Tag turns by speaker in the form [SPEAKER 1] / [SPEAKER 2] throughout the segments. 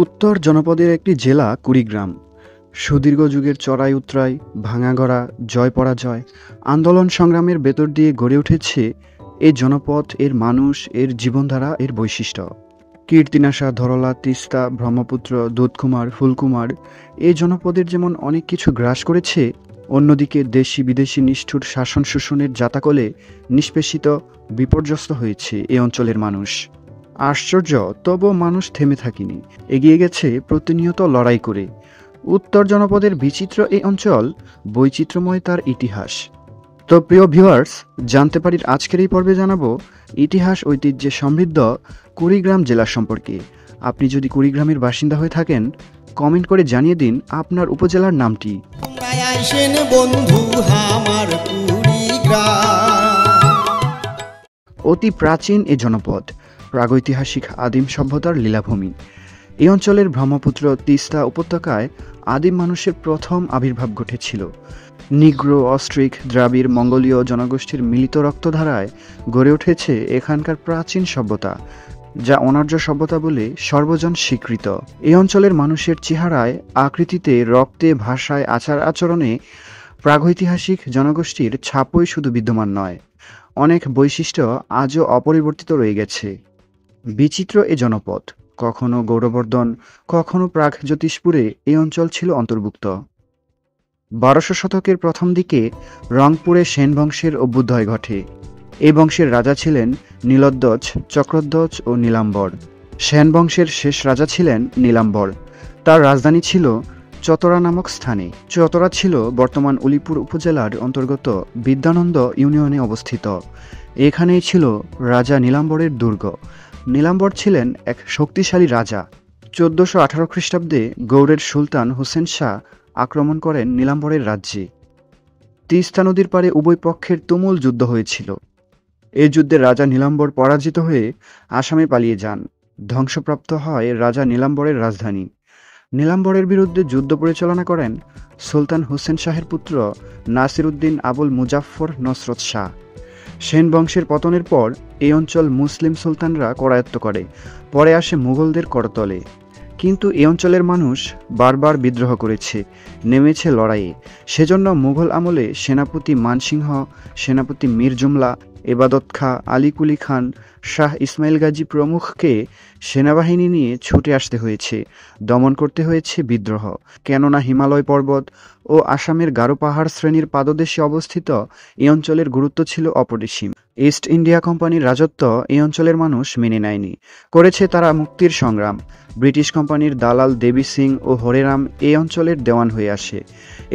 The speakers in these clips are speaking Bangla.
[SPEAKER 1] উত্তর জনপদের একটি জেলা কুড়িগ্রাম। সুদীর্ঘ যুগের চড়াই উতরাই, ভাঙাগড়া, জয় পরাজয়, আন্দোলন সংগ্রামের ভেতর দিয়ে গড়ে উঠেছে এই জনপদ, এর মানুষ, এর জীবনধারা, এর বৈশিষ্ট্য। কীর্তিনাশা, ধরলা, তিস্তা, ব্রহ্মপুত্র, দুধকুমার, ফুলকুমার এই জনপদের যেমন অনেক কিছু গ্রাস করেছে, অন্যদিকে দেশি বিদেশি নিষ্ঠুর শাসন শোষণের জাতাকলে নিষ্পেষিত, বিপর্যস্ত হয়েছে এ অঞ্চলের মানুষ। আশ্চর্য, তবুও মানুষ থেমে থাকেনি, এগিয়ে গেছে প্রতিনিয়ত লড়াই করে। উত্তর জনপদের বিচিত্র এই অঞ্চল, বৈচিত্র্যময় তার ইতিহাস। তো প্রিয় ভিউয়ার্স, জানতে পারি আজকের এই পর্বে জানাবো ইতিহাস ঐতিহ্যে সমৃদ্ধ কুড়িগ্রাম জেলা সম্পর্কে। আপনি যদি কুড়িগ্রামের বাসিন্দা হয়ে থাকেন, কমেন্ট করে জানিয়ে দিন আপনার উপজেলার নামটি। অতি প্রাচীন এ জনপদ, প্রাগৈতিহাসিক আদিম সভ্যতার লীলাভূমি। এই অঞ্চলের ব্রহ্মপুত্র, তিস্তা উপত্যকায় আদিম মানুষের প্রথম আবির্ভাব ঘটেছিল। নিগ্রো, অস্ট্রিক, দ্রাবিড়, মঙ্গোলীয় জনগোষ্ঠীর মিলিত রক্তধারায় গড়ে উঠেছে এখানকার প্রাচীন সভ্যতা, যা অনার্য সভ্যতা বলে সর্বজন স্বীকৃত। এই অঞ্চলের মানুষের চেহারায়, আকৃতিতে, রক্তে, ভাষায়, আচার আচরণে প্রাগৈতিহাসিক জনগোষ্ঠীর ছাপই শুধু বিদ্যমান নয়, অনেক বৈশিষ্ট্য আজও অপরিবর্তিত রয়ে গেছে। বিচিত্র এ জনপদ, কখনো গৌরবর্ধন, কখনো প্রাক জ্যোতিষপুরে এই অঞ্চল ছিল অন্তর্ভুক্ত। 1200 শতকের প্রথম দিকে রংপুরে সেন বংশের অভ্যুদয় ঘটে। এই বংশের রাজা ছিলেন নীলোদ্যোজ, চক্রধ্বজ ও নীলাম্বর। সেন বংশের শেষ রাজা ছিলেন নীলাম্বর। তার রাজধানী ছিল চতরা নামক স্থানে। চতরা ছিল বর্তমান উলিপুর উপজেলার অন্তর্গত বিদ্যানন্দ ইউনিয়নে অবস্থিত। এখানেই ছিল রাজা নীলাম্বরের দুর্গ। নীলাম্বর ছিলেন এক শক্তিশালী রাজা। 1418 খ্রিস্টাব্দে গৌড়ের সুলতান হোসেন শাহ আক্রমণ করেন নীলাম্বরের রাজ্যে। তিস্তা নদীর পাড়ে উভয় পক্ষের তুমুল যুদ্ধ হয়েছিল। এই যুদ্ধে রাজা নীলাম্বর পরাজিত হয়ে আসামে পালিয়ে যান। ধ্বংসপ্রাপ্ত হয় রাজা নীলাম্বরের রাজধানী। নীলাম্বরের বিরুদ্ধে যুদ্ধ পরিচালনা করেন সুলতান হোসেন শাহের পুত্র নাসির উদ্দিন আবুল মুজাফফর নসরত শাহ। সেন বংশের পতনের পর এই অঞ্চল মুসলিম সুলতানরা করায়ত্ত করে। পরে আসে মুঘলদের করতলে। কিন্তু এই অঞ্চলের মানুষ বারবার বিদ্রোহ করেছে, নেমেছে লড়াইয়ে। সেজন্য মুঘল আমলে সেনাপতি মানসিংহ, সেনাপতি মীর জুমলা, এবাদত খাঁ, আলীকুলি খান, শাহ ইসমাইল গাজী প্রমুখকে সেনাবাহিনী নিয়ে ছুটে আসতে হয়েছে, দমন করতে হয়েছে বিদ্রোহ। কেননা হিমালয় পর্বত ও আসামের গারো পাহাড় শ্রেণীর পাদদেশে অবস্থিত এই অঞ্চলের গুরুত্ব ছিল অপরিসীম। ইস্ট ইন্ডিয়া কোম্পানির রাজত্ব এই অঞ্চলের মানুষ মেনে নেয়নি। করেছে তারা মুক্তির সংগ্রাম। ব্রিটিশ কোম্পানির দালাল দেবী সিং ও হরেরাম এই অঞ্চলের দেওয়ান হয়ে আসে।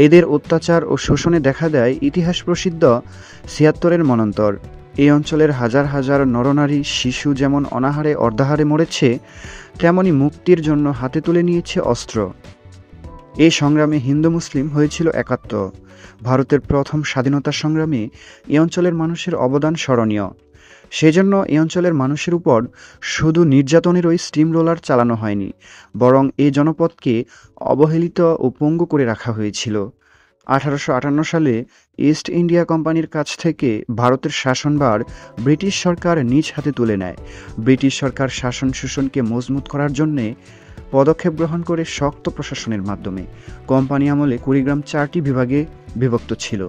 [SPEAKER 1] এদের অত্যাচার ও শোষণে দেখা দেয় ইতিহাস প্রসিদ্ধ ৭৬-এর মন্বন্তর। এই অঞ্চলের হাজার হাজার নরনারী, শিশু যেমন অনাহারে অর্ধাহারে মরেছে, তেমনি মুক্তির জন্য হাতে তুলে নিয়েছে অস্ত্র। এই সংগ্রামে হিন্দু মুসলিম হয়েছিল একাত্ম। ভারতের প্রথম স্বাধীনতা সংগ্রামে এই অঞ্চলের মানুষের অবদান স্মরণীয়। সেজন্য এই অঞ্চলের মানুষের উপর শুধু নির্যাতনেরই স্টিম রোলার চালানো হয়নি, বরং এই জনপদকে অবহেলিত ও পঙ্গু করে রাখা হয়েছিল। 1858 সালে ইস্ট ইন্ডিয়া কোম্পানির কাছ থেকে ভারতের শাসনভার ব্রিটিশ সরকার নিজ হাতে তুলে নেয়। ব্রিটিশ সরকার শাসন শোষণকে মজবুত করার জন্যে পদক্ষেপ গ্রহণ করে শক্ত প্রশাসনের মাধ্যমে। কোম্পানি আমলে কুড়িগ্রাম 4টি বিভাগে বিভক্ত ছিল।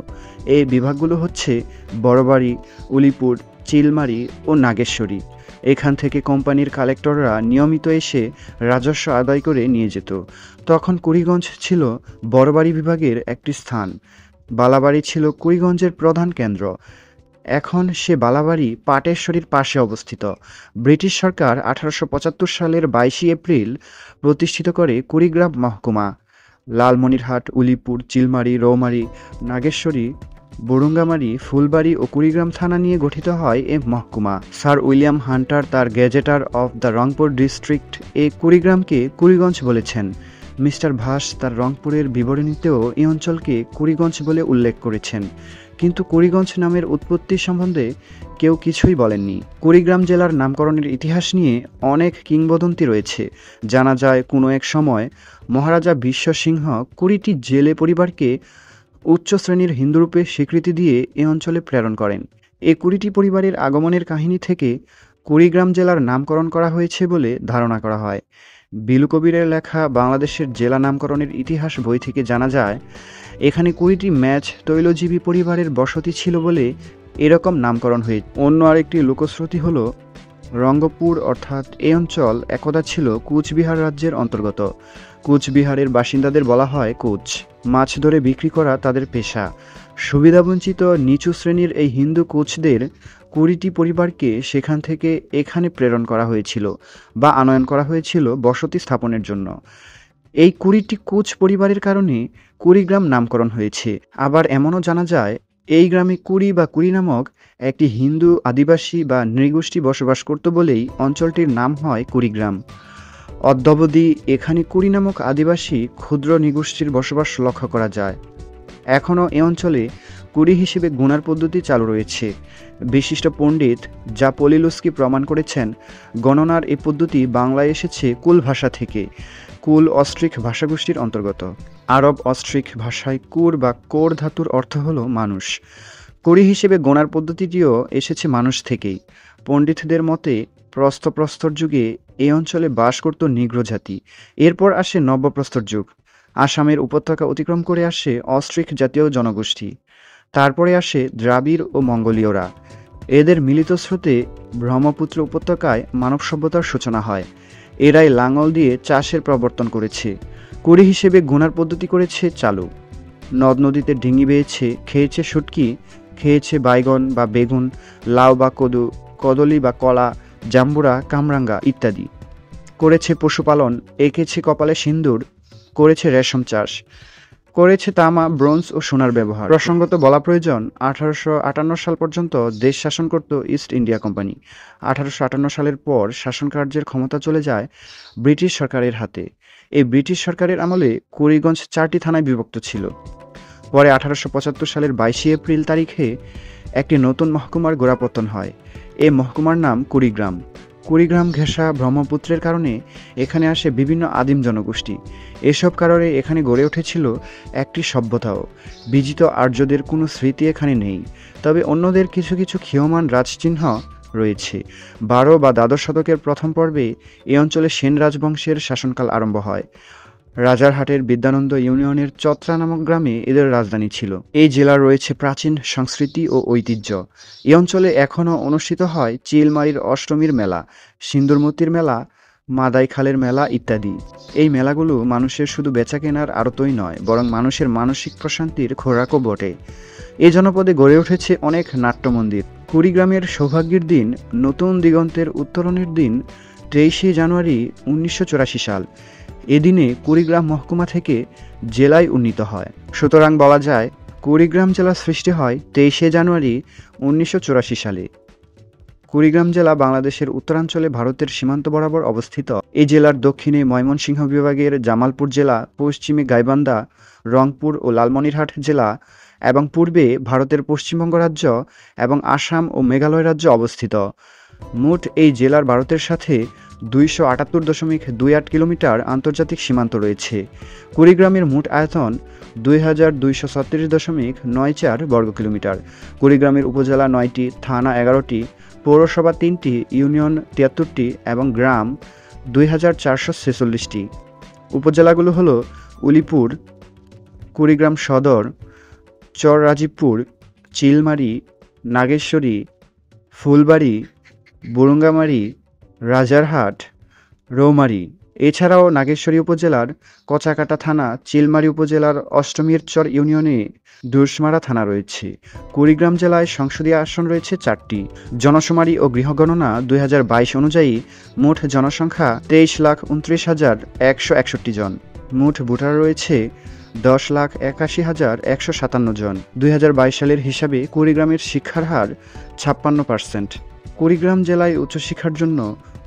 [SPEAKER 1] এই বিভাগগুলো হচ্ছে বড়বাড়ি, উলিপুর, চিলমারি ও নাগেশ্বরী। এখান থেকে কোম্পানির কালেক্টররা নিয়মিত এসে রাজস্ব আদায় করে নিয়ে যেত। তখন কুড়িগঞ্জ ছিল বড়বাড়ি বিভাগের একটি স্থান। বালাবাড়ি ছিল কুড়িগঞ্জের প্রধান কেন্দ্র। এখন সে বালাবাড়ি পাটেশ্বরীর পাশে অবস্থিত। ব্রিটিশ সরকার 1875 সালের 22 এপ্রিল প্রতিষ্ঠিত করে কুড়িগ্রাম মহকুমা। লালমনিরহাট, উলিপুর, চিলমারি, রৌমারী, নাগেশ্বরী, বরুঙ্গামারী, ফুলবাড়ি ও কুড়িগ্রাম থানা নিয়ে গঠিত হয় এ মহকুমা। স্যার উইলিয়াম হান্টার তার গেজেটার অফ দ্য রংপুর ডিস্ট্রিক্ট এ কুড়িগ্রামকে কুড়িগঞ্জ বলেছেন। মিস্টার ভাস তার রংপুরের বিবরণীতেও এই অঞ্চলকে কুড়িগঞ্জ বলে উল্লেখ করেছেন। কিন্তু কুড়িগঞ্জ নামের উৎপত্তি সম্বন্ধে কেউ কিছুই বলেননি। কুড়িগ্রাম জেলার নামকরণের ইতিহাস নিয়ে অনেক কিংবদন্তি রয়েছে। জানা যায় কোনো এক সময় মহারাজা বিশ্ব সিংহ 20টি জেলে পরিবারকে উচ্চ শ্রেণীর হিন্দুরূপে স্বীকৃতি দিয়ে এ অঞ্চলে প্রেরণ করেন। এই 20টি পরিবারের আগমনের কাহিনী থেকে কুড়িগ্রাম জেলার নামকরণ করা হয়েছে বলে ধারণা করা হয়। বিলু কবিরের লেখা বাংলাদেশের জেলা নামকরণের ইতিহাস বই থেকে জানা যায়, এখানে 20টি ম্যাচ তৈলজীবী পরিবারের বসতি ছিল বলে এরকম নামকরণ হয়েছে। অন্য আরেকটি লোকশ্রুতি হল, রঙ্গপুর অর্থাৎ এই অঞ্চল একদা ছিল কুচবিহার রাজ্যের অন্তর্গত। কুচবিহারের বাসিন্দাদের বলা হয় কোচ। মাছ ধরে বিক্রি করা তাদের পেশা। সুবিধাবঞ্চিত নিচু শ্রেণীর এই হিন্দু কোচদের 20টি পরিবারকে সেখান থেকে এখানে প্রেরণ করা হয়েছিল বা আনয়ন করা হয়েছিল বসতি স্থাপনের জন্য। এই 20টি কোচ পরিবারের কারণে কুড়িগ্রাম নামকরণ হয়েছে। আবার এমনও জানা যায়, এই গ্রামে কুড়ি বা কুড়ি নামক একটি হিন্দু আদিবাসী বা নৃগোষ্ঠী বসবাস করত বলেই অঞ্চলটির নাম হয় কুড়িগ্রাম। অদ্যাবধি এখানে কুড়ি নামক আদিবাসী ক্ষুদ্র নৃগোষ্ঠীর বসবাস লক্ষ্য করা যায়। এখনও এ অঞ্চলে কুড়ি হিসেবে গুণার পদ্ধতি চালু রয়েছে। বিশিষ্ট পণ্ডিত যা পলিলুস্কি প্রমাণ করেছেন, গণনার এই পদ্ধতি বাংলায় এসেছে কুল ভাষা থেকে। কুল অস্ট্রিক ভাষাগোষ্ঠীর অন্তর্গত। আরব অস্ট্রিক ভাষায় কুর বা কোর ধাতুর অর্থ হল মানুষ। কুড়ি হিসেবে গোনার পদ্ধতিটিও এসেছে মানুষ থেকেই। পণ্ডিতদের মতে প্রস্তর যুগে এই অঞ্চলে বাস করত নিগ্র জাতি। এরপর আসে নব্যপ্রস্তর যুগ। আসামের উপত্যকা অতিক্রম করে আসে অস্ট্রিক জাতীয় জনগোষ্ঠী। তারপরে আসে দ্রাবিড় ও মঙ্গোলীয়রা। এদের মিলিত স্রোতে ব্রহ্মপুত্র উপত্যকায় মানব সভ্যতার সূচনা হয়। এরাই লাঙল দিয়ে চাষের প্রবর্তন করেছে। কুড়ি হিসেবে গুনার পদ্ধতি করেছে চালু। নদ নদীতে ডিঙি বেয়েছে, খেয়েছে শুটকি, খেয়েছে বাইগন বা বেগুন, লাউ বা কদু, কদলি বা কলা, জাম্বুরা, কামরাঙ্গা ইত্যাদি। করেছে পশুপালন, এঁকেছে কপালে সিন্দুর, করেছে রেশম চাষ, করেছে তামা, ব্রোঞ্জ ও সোনার ব্যবহার। প্রসঙ্গত বলা প্রয়োজন, 1858 সাল পর্যন্ত দেশ শাসন করত ইস্ট ইন্ডিয়া কোম্পানি। 1858 সালের পর শাসনকার্যের ক্ষমতা চলে যায় ব্রিটিশ সরকারের হাতে। এই ব্রিটিশ সরকারের আমলে কুড়িগঞ্জ 4টি থানায় বিভক্ত ছিল। পরে 1875 সালের 22 এপ্রিল তারিখে একটি নতুন মহকুমার গোড়াপত্তন হয়। এই মহকুমার নাম কুড়িগ্রাম। কুড়িগ্রাম ঘেঁষা ব্রহ্মপুত্রের কারণে এখানে আসে বিভিন্ন আদিম জনগোষ্ঠী। এসব কারণে এখানে গড়ে উঠেছিল একটি সভ্যতাও। বিজিত আর্যদের কোনো স্মৃতি এখানে নেই, তবে অন্যদের কিছু কিছু ক্ষীয়মান রাজচিহ্ন রয়েছে। 12 বা দ্বাদশ শতকের প্রথম পর্বে এই অঞ্চলে সেন রাজবংশের শাসনকাল আরম্ভ হয়। রাজারহাটের বিদ্যানন্দ ইউনিয়নের চত্রা নামক গ্রামে এদের রাজধানী ছিল। এই জেলার রয়েছে প্রাচীন সংস্কৃতি ও ঐতিহ্য। এই অঞ্চলে এখনও অনুষ্ঠিত হয় চিলমারির অষ্টমীর মেলা, সিন্দুরমতির মেলা, মাদাইখালের মেলা ইত্যাদি। এই মেলাগুলো মানুষের শুধু বেচাকেনার আড়তই নয়, বরং মানুষের মানসিক প্রশান্তির খোরাকও বটে। এই জনপদে গড়ে উঠেছে অনেক নাট্যমন্দির। কুড়িগ্রামের সৌভাগ্যের দিন, নতুন দিগন্তের উত্তরণের দিন 23শে জানুয়ারি 1984 সাল। এদিনে কুড়িগ্রাম মহকুমা থেকে জেলায় উন্নীত হয়। সুতরাং বলা যায়, কুড়িগ্রাম জেলা সৃষ্টি হয় 23শে জানুয়ারি 1984 সালে। কুড়িগ্রাম জেলা বাংলাদেশের উত্তরাঞ্চলে ভারতের সীমান্ত বরাবর অবস্থিত। এই জেলার দক্ষিণে ময়মনসিংহ বিভাগের জামালপুর জেলা, পশ্চিমে গাইবান্ধা, রংপুর ও লালমনিরহাট জেলা এবং পূর্বে ভারতের পশ্চিমবঙ্গ রাজ্য এবং আসাম ও মেঘালয় রাজ্য অবস্থিত। মোট এই জেলার ভারতের সাথে 278.28 কিলোমিটার আন্তর্জাতিক সীমান্ত রয়েছে। কুড়িগ্রামের মোট আয়তন 2236.94 বর্গ কিলোমিটার। কুড়িগ্রামের উপজেলা 9টি, থানা 11টি, পৌরসভা 3টি, ইউনিয়ন 73টি এবং গ্রাম 2446টি। উপজেলাগুলো হলো উলিপুর, কুড়িগ্রাম সদর, চর রাজীবপুর, চিলমারি, নাগেশ্বরী, ফুলবাড়ি, বুরুঙ্গামারি, রাজারহাট, রৌমারী। এছাড়াও নাগেশ্বরী উপজেলার কচাকাটা থানা, চিলমারি উপজেলার অষ্টমীরচর ইউনিয়নে দুর্সমারা থানা রয়েছে। কুড়িগ্রাম জেলায় সংসদীয় আসন রয়েছে 4টি। জনশুমারি ও গৃহগণনা 2022 অনুযায়ী মোট জনসংখ্যা 23,29,161 জন। মোট ভোটার রয়েছে 10,81,157 জন। 2022 সালের হিসাবে কুড়িগ্রামের শিক্ষার হার 56%। কুড়িগ্রাম জেলায় উচ্চশিক্ষার জন্য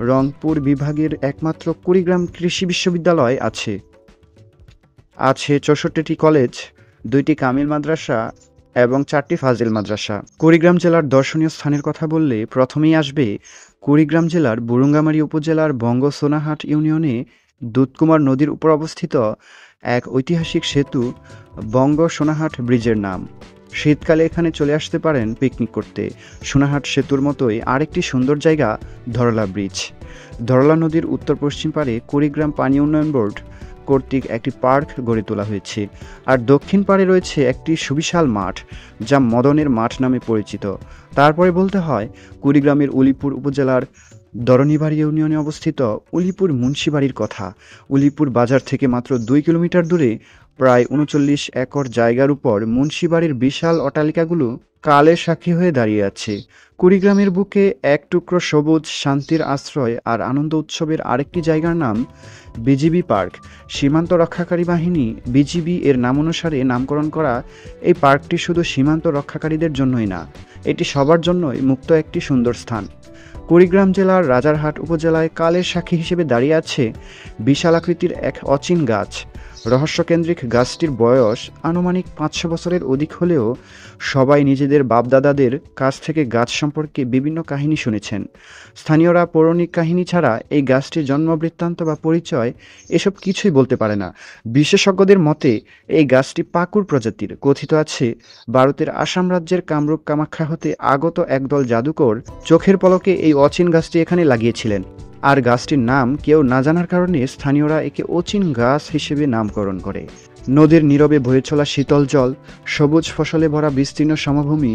[SPEAKER 1] রংপুর বিভাগের একমাত্র কুড়িগ্রাম কৃষি বিশ্ববিদ্যালয় আছে। 64টি কলেজ, 2টি কামিল মাদ্রাসা এবং 4টি ফাজিল মাদ্রাসা। কুড়িগ্রাম জেলার দর্শনীয় স্থানের কথা বললে প্রথমেই আসবে কুড়িগ্রাম জেলার বুরুঙ্গামারী উপজেলার বঙ্গ সোনাহাট ইউনিয়নে দুধকুমার নদীর উপর অবস্থিত এক ঐতিহাসিক সেতু বঙ্গ সোনাহাট ব্রিজের নাম। শীতকালে এখানে চলে আসতে পারেন পিকনিক করতে। সোনাহাট সেতুর মতোই আরেকটি সুন্দর জায়গা ধরলা ব্রিজ। ধরলা নদীর উত্তর পশ্চিম পাড়ে কুড়িগ্রাম পানি উন্নয়ন বোর্ড কর্তৃক একটি পার্ক গড়ে তোলা হয়েছে। আর দক্ষিণ পাড়ে রয়েছে একটি সুবিশাল মাঠ, যা মদনের মাঠ নামে পরিচিত। তারপরে বলতে হয় কুড়িগ্রামের উলিপুর উপজেলার দরনিবাড়ি ইউনিয়নে অবস্থিত উলিপুর মুন্সিবাড়ির কথা। উলিপুর বাজার থেকে মাত্র 2 কিলোমিটার দূরে প্রায় 39 একর জায়গার উপর মুন্সিবাড়ির বিশাল অট্টালিকাগুলো কালের সাক্ষী হয়ে দাঁড়িয়ে আছে। কুড়িগ্রামের বুকে এক টুকরো সবুজ, শান্তির আশ্রয় আর আনন্দ উৎসবের আরেকটি জায়গার নাম বিজিবি পার্ক। সীমান্ত রক্ষাকারী বাহিনী বিজিবি এর নাম অনুসারে নামকরণ করা এই পার্কটি শুধু সীমান্ত রক্ষাকারীদের জন্যই না, এটি সবার জন্যই মুক্ত একটি সুন্দর স্থান। কুড়িগ্রাম জেলার রাজারহাট উপজেলায় কালের সাক্ষী হিসেবে দাঁড়িয়ে আছে বিশাল আকৃতির এক অচিন গাছ। রহস্যকেন্দ্রিক গাছটির বয়স আনুমানিক 500 বছরের অধিক হলেও সবাই নিজেদের বাপদাদাদের কাছ থেকে গাছ সম্পর্কে বিভিন্ন কাহিনী শুনেছেন। স্থানীয়রা পৌরাণিক কাহিনী ছাড়া এই গাছটির জন্মবৃত্তান্ত বা পরিচয় এসব কিছুই বলতে পারে না। বিশেষজ্ঞদের মতে এই গাছটি পাকুড় প্রজাতির। কথিত আছে ভারতের আসাম রাজ্যের কামরূপ কামাখ্যা হতে আগত একদল জাদুকর চোখের পলকে এই অচিন গাছটি এখানে লাগিয়েছিলেন। আর গাছটির নাম কেউ না জানার কারণে স্থানীয়রা একে অচিন গাছ হিসেবে নামকরণ করে। নদীর নীরবে বয়ে চলা শীতল জল, সবুজ ফসলে ভরা বিস্তীর্ণ সমভূমি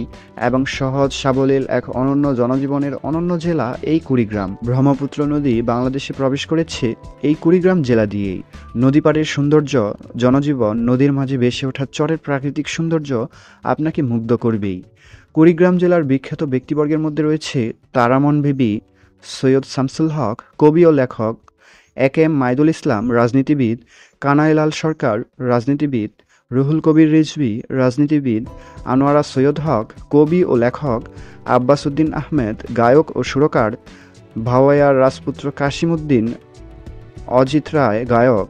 [SPEAKER 1] এবং সহজ সাবলীল এক অনন্য জনজীবনের অনন্য জেলা এই কুড়িগ্রাম। ব্রহ্মপুত্র নদী বাংলাদেশে প্রবেশ করেছে এই কুড়িগ্রাম জেলা দিয়েই। নদীপাড়ের সৌন্দর্য, জনজীবন, নদীর মাঝে ভেসে ওঠা চরের প্রাকৃতিক সৌন্দর্য আপনাকে মুগ্ধ করবেই। কুড়িগ্রাম জেলার বিখ্যাত ব্যক্তিবর্গের মধ্যে রয়েছে তারামন বিবি, সৈয়দ শামসুল হক কবি ও লেখক, এম মাইদুল ইসলাম রাজনীতিবিদ, কানাইলাল সরকার রাজনীতিবিদ, রুহুল কবির রিজভী রাজনীতিবিদ, আনোয়ারা সৈয়দ হক কবি ও লেখক, আব্বাস উদ্দিন আহমেদ গায়ক ও সুরকার, ভাওয়াইয়ার রাজপুত্র কাশিম উদ্দিন, অজিত রায় গায়ক,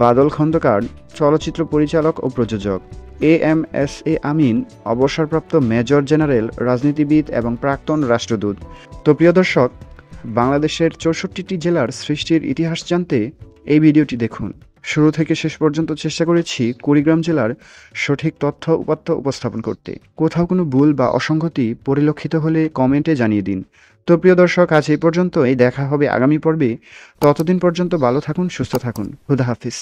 [SPEAKER 1] বাদল খন্দকার চলচ্চিত্র পরিচালক ও প্রযোজক, এম.এস.এ আমিন অবসরপ্রাপ্ত মেজর জেনারেল রাজনীতিবিদ এবং প্রাক্তন রাষ্ট্রদূত। তো প্রিয় দর্শক, বাংলাদেশের 64টি জেলার সৃষ্টির ইতিহাস জানতে এই ভিডিওটি দেখুন। শুরু থেকে শেষ পর্যন্ত চেষ্টা করেছি কুড়িগ্রাম জেলার সঠিক তথ্য উপাত্ত উপস্থাপন করতে। কোথাও কোনো ভুল বা অসঙ্গতি পরিলক্ষিত হলে কমেন্টে জানিয়ে দিন। তো প্রিয় দর্শক, আজ এই পর্যন্তই। দেখা হবে আগামী পর্বে। ততদিন পর্যন্ত ভালো থাকুন, সুস্থ থাকুন। খুদা হাফিজ।